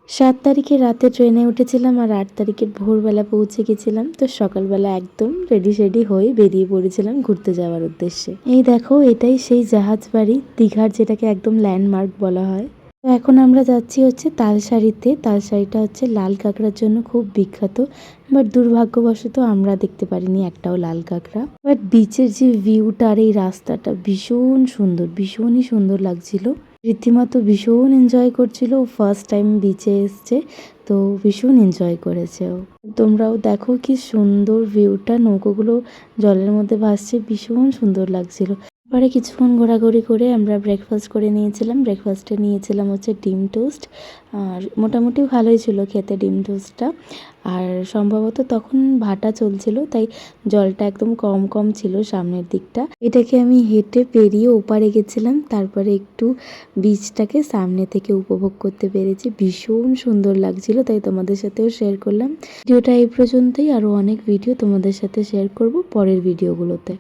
৭ তারিখে রাতে ট্রেনে উঠেছিলাম আর ৮ তারিখের ভোরবেলা পৌঁছে গেছিলাম। তো সকালবেলা একদম রেডি হয়ে বেরিয়ে পড়েছিলাম ঘুরতে যাওয়ার উদ্দেশ্যে। এই দেখো এটাই সেই জাহাজ বাড়ি, দীঘার যেটাকে একদম ল্যান্ডমার্ক বলা হয়। তো এখন আমরা যাচ্ছি হচ্ছে তালসারিতে। তালসারিটা হচ্ছে লাল কাঁকড়ার জন্য খুব বিখ্যাত। বাট দুর্ভাগ্যবশত আমরা দেখতে পারিনি একটাও লাল কাঁকড়া। বাট বিচের যে ভিউটা আর এই রাস্তাটা ভীষণ সুন্দর, ভীষণই সুন্দর লাগছিল। রীতিমতো ভীষণ এনজয় করছিল। ও ফার্স্ট টাইম বিচে এসছে, তো ভীষণ এনজয় করেছে ও। তোমরাও দেখো কি সুন্দর ভিউটা, নৌকোগুলো জলের মধ্যে ভাসছে, ভীষণ সুন্দর লাগছিল। পরে কিছুক্ষণ ঘোরাঘুরি করে আমরা ব্রেকফাস্ট করে নিয়েছিলাম। ব্রেকফাস্টে নিয়েছিলাম হচ্ছে ডিম টোস্ট, আর মোটামুটি ভালোই ছিল খেতে ডিম টোস্টটা। আর সম্ভবত তখন ভাটা চলছিল, তাই জলটা একদম কম কম ছিল সামনের দিকটা। এটাকে আমি হেঁটে পেরিয়ে ওপারে গেছিলাম, তারপরে একটু বীচটাকে সামনে থেকে উপভোগ করতে পেরেছি। ভীষণ সুন্দর লাগছিল, তাই তোমাদের সাথেও শেয়ার করলাম। ভিডিওটা এই পর্যন্তই, আরও অনেক ভিডিও তোমাদের সাথে শেয়ার করব পরের ভিডিওগুলোতে।